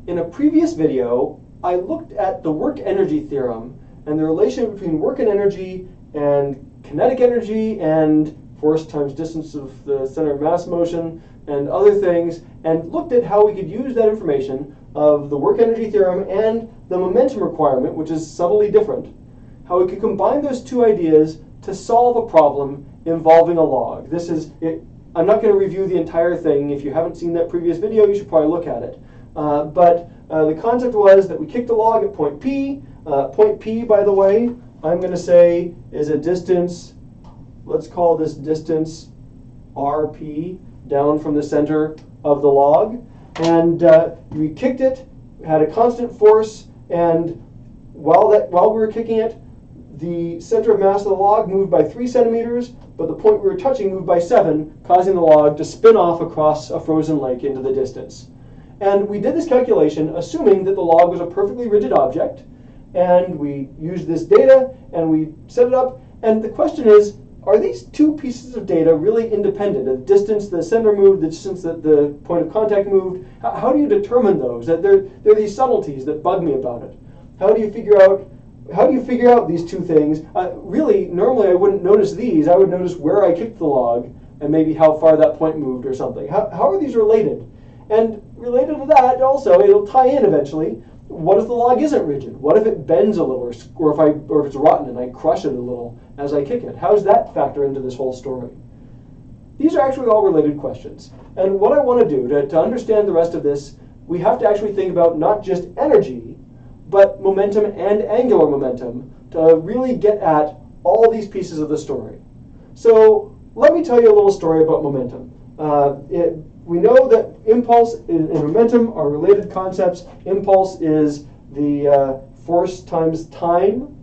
In a previous video, I looked at the work-energy theorem and the relation between work and energy and kinetic energy and force times distance of the center of mass motion and other things, and looked at how we could use that information of the work-energy theorem and the momentum requirement, which is subtly different, how we could combine those two ideas to solve a problem involving a log. This is it. I'm not going to review the entire thing. If you haven't seen that previous video, you should probably look at it. But the concept was that we kicked a log at point P. Point P, by the way, I'm going to say is a distance. Let's call this distance RP down from the center of the log. And we kicked it, had a constant force, and while we were kicking it, the center of mass of the log moved by 3 centimeters, but the point we were touching moved by 7, causing the log to spin off across a frozen lake into the distance. And we did this calculation assuming that the log was a perfectly rigid object, and we used this data and we set it up. And the question is, are these two pieces of data really independent? The distance the center moved, the distance that the point of contact moved. How do you determine those? That there are these subtleties that bug me about it. How do you figure out these two things? Really, normally I wouldn't notice these. I would notice where I kicked the log and maybe how far that point moved or something. How are these related? And related to that, also, it'll tie in eventually. What if the log isn't rigid? What if it bends a little, or if it's rotten and I crush it a little as I kick it? How does that factor into this whole story? These are actually all related questions. And what I want to do to understand the rest of this, we have to actually think about not just energy, but momentum and angular momentum to really get at all these pieces of the story. So let me tell you a little story about momentum. We know that impulse and momentum are related concepts. Impulse is the force times time,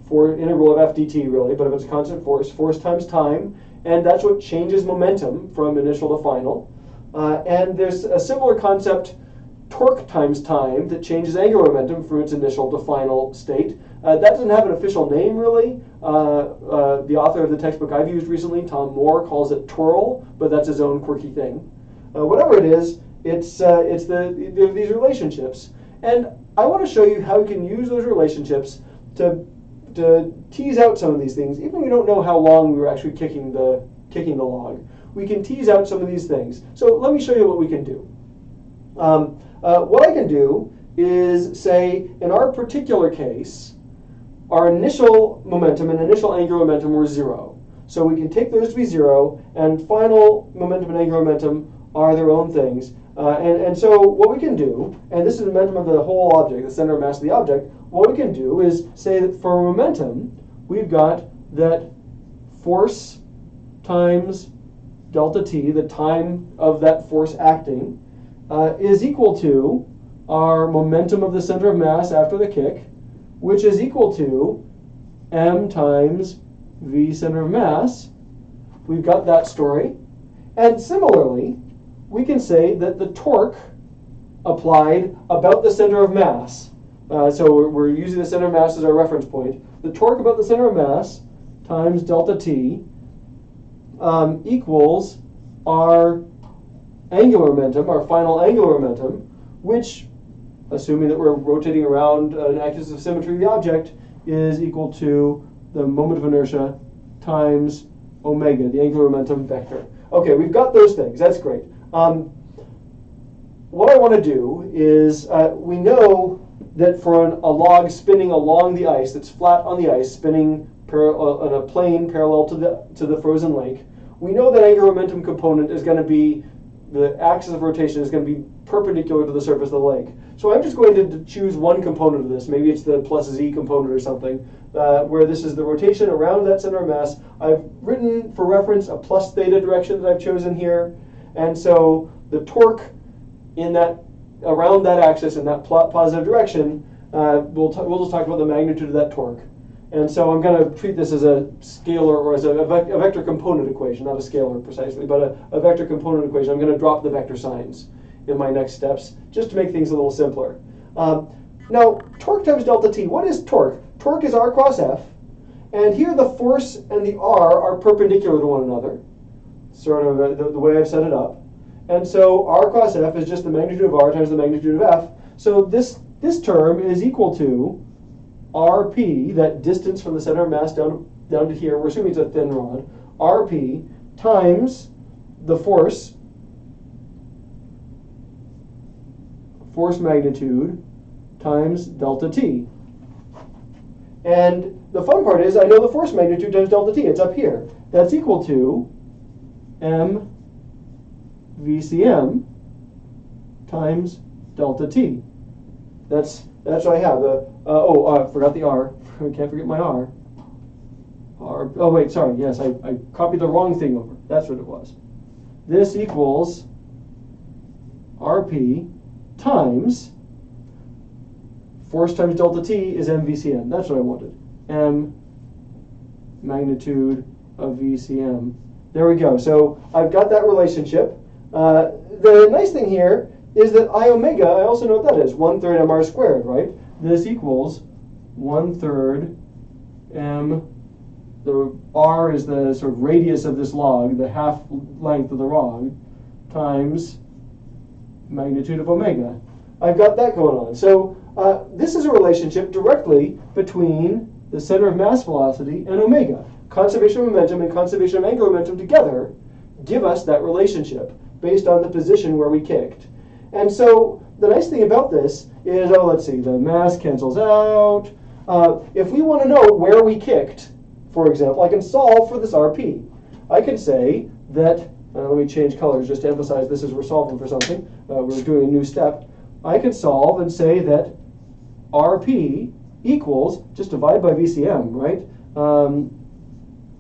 for integral of f dt really, but if it's a constant force, force times time, and that's what changes momentum from initial to final. And there's a similar concept, torque times time, that changes angular momentum from its initial to final state. That doesn't have an official name really. The author of the textbook I've used recently, Tom Moore, calls it twirl, but that's his own quirky thing. Whatever it is, it's these relationships, and I want to show you how we can use those relationships to tease out some of these things. Even if we don't know how long we were actually kicking the log, we can tease out some of these things. So let me show you what we can do. What I can do is say, in our particular case, our initial momentum and initial angular momentum were 0. So we can take those to be 0, and final momentum and angular momentum are their own things. And so what we can do, and this is the momentum of the whole object, the center of mass of the object, what we can do is say that for momentum, we've got that force times delta t, the time of that force acting, is equal to our momentum of the center of mass after the kick, which is equal to m times v center of mass. We've got that story. And similarly, we can say that the torque applied about the center of mass, so we're using the center of mass as our reference point, the torque about the center of mass times delta t equals our angular momentum, our final angular momentum, which, assuming that we're rotating around an axis of symmetry of the object, is equal to the moment of inertia times omega, the angular momentum vector. Okay, we've got those things. That's great. What I want to do is, we know that for a log spinning along the ice, that's flat on the ice, spinning on a plane parallel to the frozen lake, we know that angular momentum component is going to be, the axis of rotation is going to be perpendicular to the surface of the lake. So I'm just going to choose one component of this. Maybe it's the plus z component or something, where this is the rotation around that center of mass. I've written, for reference, a plus theta direction that I've chosen here. And so the torque in that, around that axis in that positive direction, we'll just talk about the magnitude of that torque. And so I'm going to treat this as a scalar, or as a vector component equation, not a scalar precisely, but a vector component equation. I'm going to drop the vector signs in my next steps, just to make things a little simpler. Now, torque times delta t. What is torque? Torque is r cross f, and here the force and the r are perpendicular to one another, sort of the way I've set it up. And so r cross f is just the magnitude of r times the magnitude of f. So this term is equal to RP, that distance from the center of mass down to here, we're assuming it's a thin rod, RP times the force magnitude times delta T. And the fun part is I know the force magnitude times delta T. It's up here. That's equal to m VCM times delta T. That's what I have. I forgot the R. I can't forget my R. Oh wait, sorry. Yes, I copied the wrong thing over. That's what it was. This equals RP times force times delta T is mVCM. That's what I wanted. M magnitude of VCM. There we go. So I've got that relationship. The nice thing here is that I omega, I also know what that is, 1/3 mr squared, right? This equals 1/3 m, the r is the sort of radius of this log, the half length of the log, times magnitude of omega. I've got that going on. So this is a relationship directly between the center of mass velocity and omega. Conservation of momentum and conservation of angular momentum together give us that relationship based on the position where we kicked. And so the nice thing about this is, let's see, the mass cancels out. If we want to know where we kicked, for example, I can solve for this RP. I can say that, let me change colors just to emphasize this is we're solving for something. We're doing a new step. I can solve and say that RP equals, just divide by VCM, right?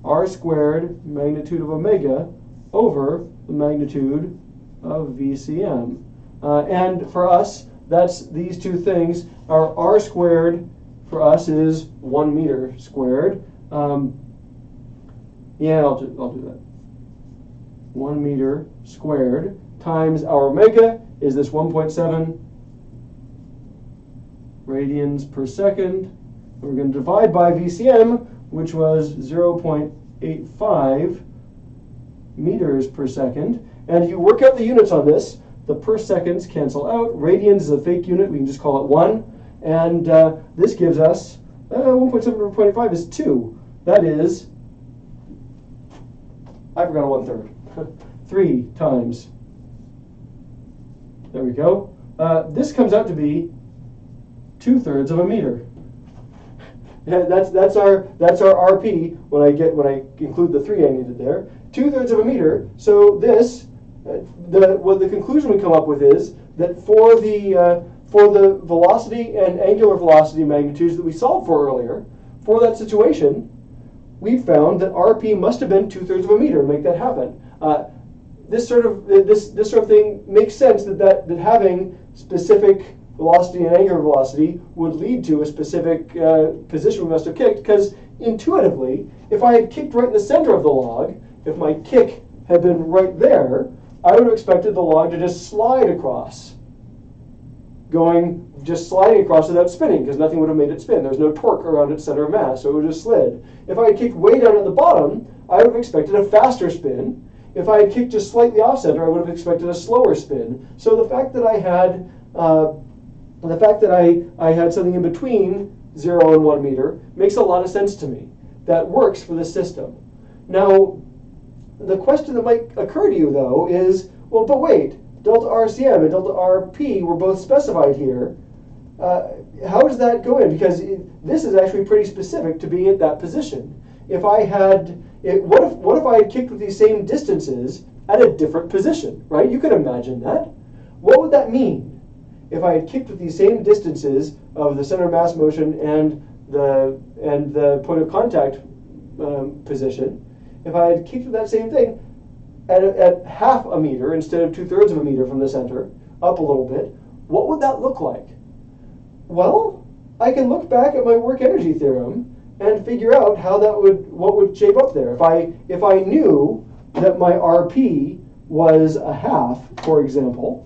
R squared magnitude of omega over the magnitude of VCM. And for us, that's these two things. Our R squared for us is 1 meter squared. Yeah, I'll do that. 1 meter squared times our omega is this 1.7 radians per second. We're going to divide by VCM, which was 0.85 meters per second. And you work out the units on this. The per seconds cancel out. Radians is a fake unit. We can just call it 1. And this gives us 1.7 over 0.85 is 2. That is, I forgot a 1/3. 3 times. There we go. This comes out to be 2/3 of a meter. Yeah, that's our RP when I include the 3 I needed there. 2/3 of a meter. So this, the conclusion we come up with is that for the velocity and angular velocity magnitudes that we solved for earlier, for that situation, we found that RP must have been 2/3 of a meter to make that happen. This sort of thing makes sense that having specific velocity and angular velocity would lead to a specific position we must have kicked, because intuitively, if I had kicked right in the center of the log, if my kick had been right there, I would have expected the log to just slide across, just sliding across without spinning, because nothing would have made it spin. There's no torque around its center of mass, so it would have slid. If I had kicked way down at the bottom, I would have expected a faster spin. If I had kicked just slightly off center, I would have expected a slower spin. So the fact that I had something in between 0 and 1 meter makes a lot of sense to me. That works for this system. Now, the question that might occur to you, though, is, well, but wait, delta RCM and delta RP were both specified here. How does that go in? Because this is actually pretty specific to being at that position. If I had, what if I had kicked with these same distances at a different position, right? You could imagine that. What would that mean? If I had kicked with these same distances of the center of mass motion and the point of contact position, if I had kicked with that same thing at half a meter instead of 2/3 of a meter from the center, up a little bit, what would that look like? Well, I can look back at my work energy theorem and figure out what would shape up there. If I knew that my RP was a half, for example,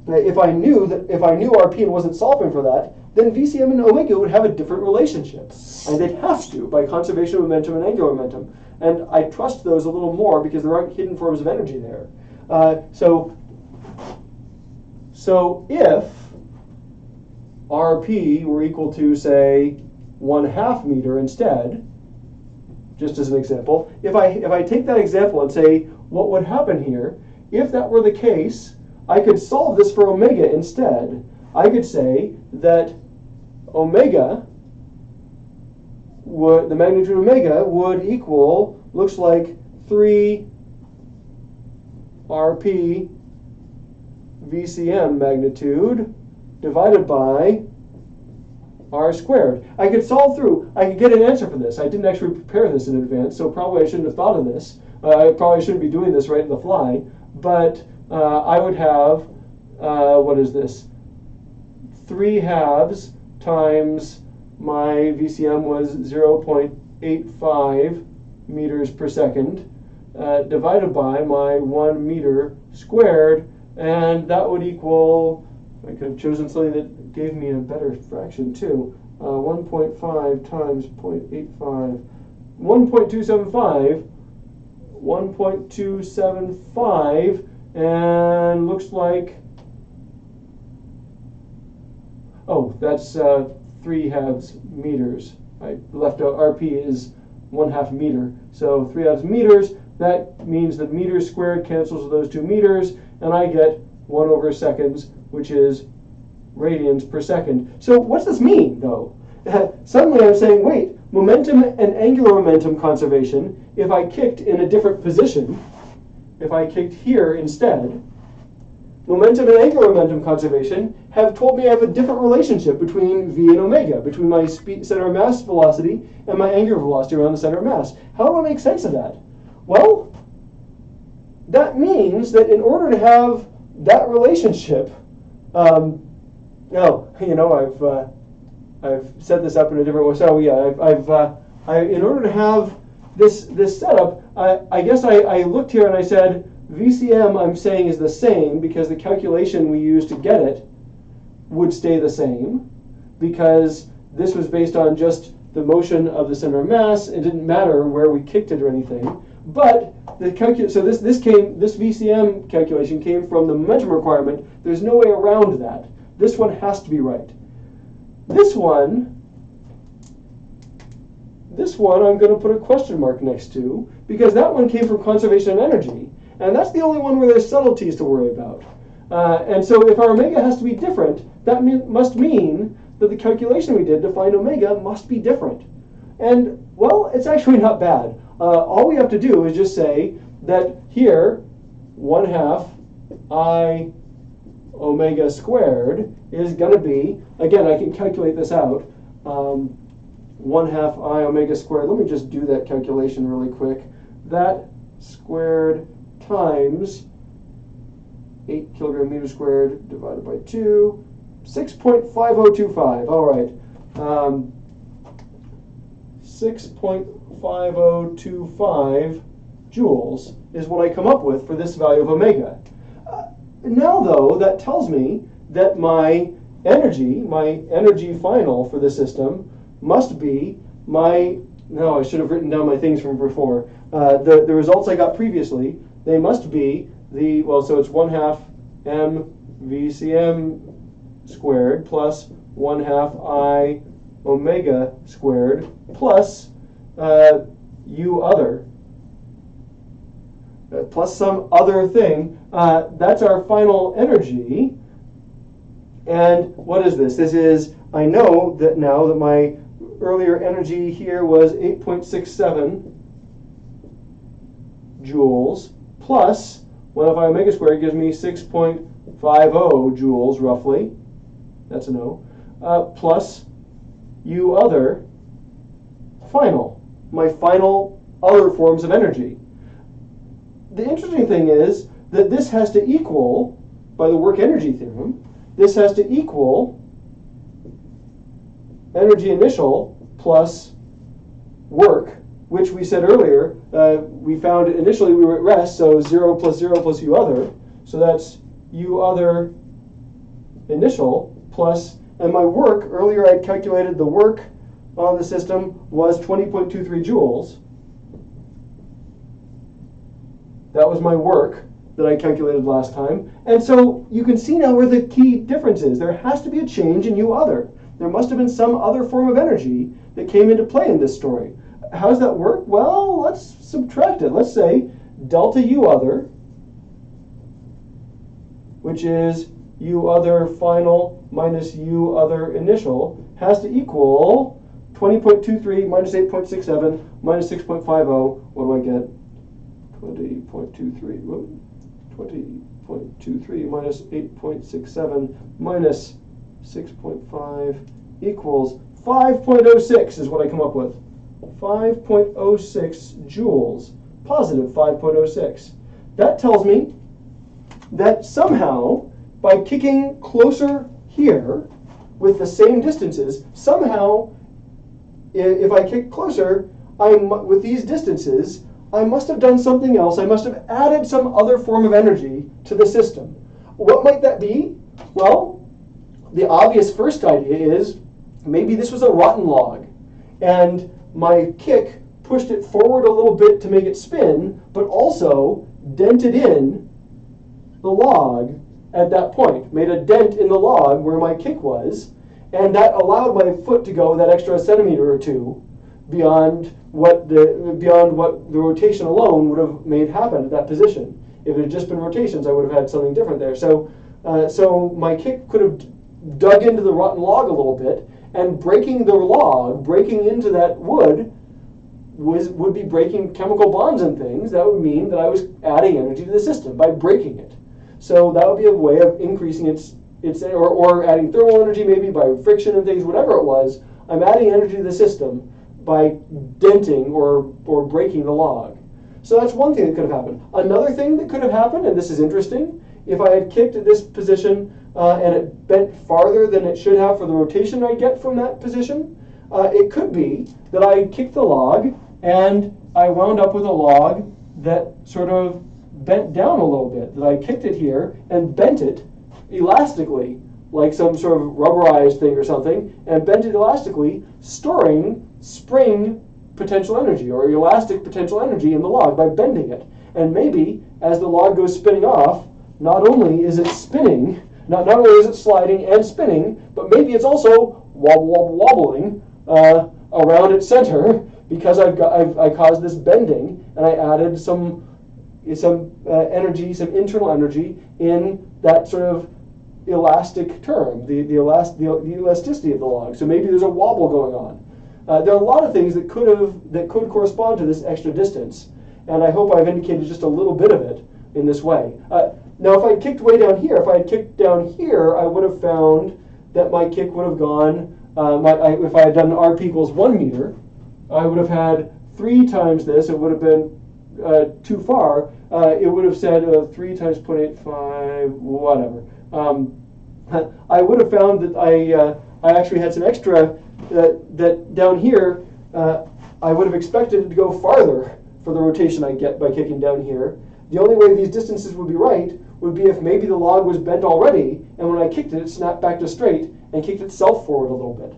if I knew RP and wasn't solving for that, then VCM and omega would have a different relationship. And they'd have to, by conservation of momentum and angular momentum. And I trust those a little more because there aren't hidden forms of energy there. So if RP were equal to, say, 1/2 meter instead, just as an example, if I take that example and say, what would happen here, if that were the case, I could solve this for omega instead. I could say that omega, the magnitude of omega would equal, looks like 3 RP VCM magnitude divided by r squared. I could solve through. I could get an answer for this. I didn't actually prepare this in advance, so probably I shouldn't have thought of this. I probably shouldn't be doing this right in the fly, but I would have, what is this? 3/2 times my VCM was 0.85 meters per second divided by my 1 meter squared, and that would equal, I could have chosen something that gave me a better fraction too, 1.5 times 0.85, 1.275, 1.275, and looks like, oh, that's 3/2 meters. I left out RP is 1/2 meter. So 3/2 meters, that means that meters squared cancels with those 2 meters, and I get 1 over seconds, which is radians per second. So what's this mean, though? Suddenly I'm saying, wait, momentum and angular momentum conservation, if I kicked in a different position, if I kicked here instead, momentum and angular momentum conservation have told me I have a different relationship between v and omega, between my center of mass velocity and my angular velocity around the center of mass. How do I make sense of that? Well, that means that in order to have that relationship, I've set this up in a different way. So yeah, in order to have this setup, I guess I looked here and I said, VCM I'm saying is the same because the calculation we used to get it would stay the same, because this was based on just the motion of the center of mass. It didn't matter where we kicked it or anything. But the so this VCM calculation came from the momentum requirement. There's no way around that. This one has to be right. This one I'm going to put a question mark next to, because that one came from conservation of energy. And that's the only one where there's subtleties to worry about. And so if our omega has to be different, that must mean that the calculation we did to find omega must be different. And, well, it's actually not bad. All we have to do is just say that here, 1/2 I omega squared is going to be, again, I can calculate this out, 1/2 I omega squared. Let me just do that calculation really quick. That squared times 8 kilogram meter squared divided by 2, 6.5025. All right. 6.5025 joules is what I come up with for this value of omega. Now, though, that tells me that my energy final for the system must be my, no, I should have written down my things from before. The results I got previously, they must be the, well, so it's 1/2 m VCM squared plus 1/2 I omega squared plus u other, plus some other thing. That's our final energy. And what is this? This is, I know that now that my earlier energy here was 8.67 joules plus 1/2 I omega squared gives me 6.50 joules roughly. That's a no. Plus u other final, my final other forms of energy. The interesting thing is that this has to equal, by the work energy theorem, this has to equal energy initial plus work, which we said earlier, we found initially we were at rest, so 0 plus 0 plus u other. So that's u other initial plus, and my work, earlier I calculated the work on the system was 20.23 joules. That was my work. that I calculated last time. And so you can see now where the key difference is. There has to be a change in U other. There must have been some other form of energy that came into play in this story. How does that work? Well, let's subtract it. Let's say delta U other, which is U other final minus U other initial, has to equal 20.23 minus 8.67 minus 6.50. What do I get? 20.23. 20.23 minus 8.67 minus 6.5 equals 5.06 is what I come up with. 5.06 joules, positive 5.06. That tells me that somehow, by kicking closer here with the same distances, somehow, if I kick closer, with these distances, I must have done something else. I must have added some other form of energy to the system. What might that be? Well, the obvious first idea is maybe this was a rotten log, and my kick pushed it forward a little bit to make it spin, but also dented in the log at that point, made a dent in the log where my kick was, and that allowed my foot to go that extra centimeter or two beyond what the rotation alone would have made happen at that position. If it had just been rotations, I would have had something different there. So my kick could have dug into the rotten log a little bit, and breaking the log, breaking into that wood, would be breaking chemical bonds and things. That would mean that I was adding energy to the system by breaking it. So that would be a way of increasing its or adding thermal energy, maybe by friction and things, whatever it was. I'm adding energy to the system by denting or breaking the log. So that's one thing that could have happened. Another thing that could have happened, and this is interesting, if I had kicked at this position and it bent farther than it should have for the rotation I get from that position, it could be that I kicked the log and I wound up with a log that sort of bent down a little bit, that I kicked it here and bent it elastically, like some sort of rubberized thing or something, and bent it elastically, storing spring potential energy or elastic potential energy in the log by bending it. And maybe as the log goes spinning off, not only is it spinning, not only is it sliding and spinning, but maybe it's also wobbling around its center because I caused this bending and I added some energy, some internal energy in that sort of elastic term, the elasticity of the log. So maybe there's a wobble going on. There are a lot of things that could correspond to this extra distance, and I hope I've indicated just a little bit of it in this way. Now, if I had kicked way down here, if I had kicked down here, I would have found that my kick would have gone, if I had done RP equals 1 meter, I would have had 3 times this. It would have been too far. It would have said 3 times 0.85, whatever. I would have found that I actually had some extra, that down here, I would have expected it to go farther for the rotation I get by kicking down here. The only way these distances would be right would be if maybe the log was bent already, and when I kicked it, it snapped back to straight and kicked itself forward a little bit.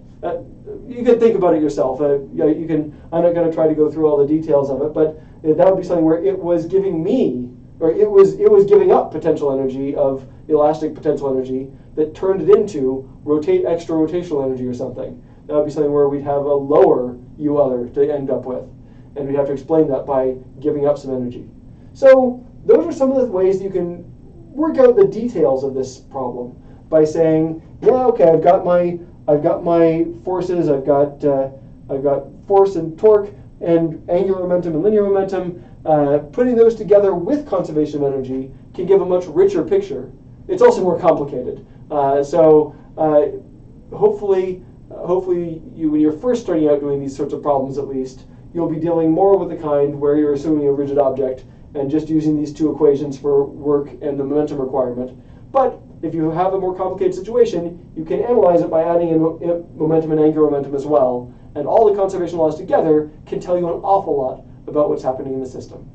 You can think about it yourself. You can. I'm not going to try to go through all the details of it, but that would be something where it was giving me, or it was giving up potential energy of elastic potential energy that turned it into extra rotational energy or something. That would be something where we'd have a lower U other to end up with, and we'd have to explain that by giving up some energy. So those are some of the ways that you can work out the details of this problem by saying, yeah, okay, I've got my forces, I've got force and torque and angular momentum and linear momentum. Putting those together with conservation of energy can give a much richer picture. It's also more complicated. Hopefully you, when you're first starting out doing these sorts of problems at least, you'll be dealing more with the kind where you're assuming a rigid object and just using these 2 equations for work and the momentum requirement. But if you have a more complicated situation, you can analyze it by adding in momentum and angular momentum as well. And all the conservation laws together can tell you an awful lot about what's happening in the system.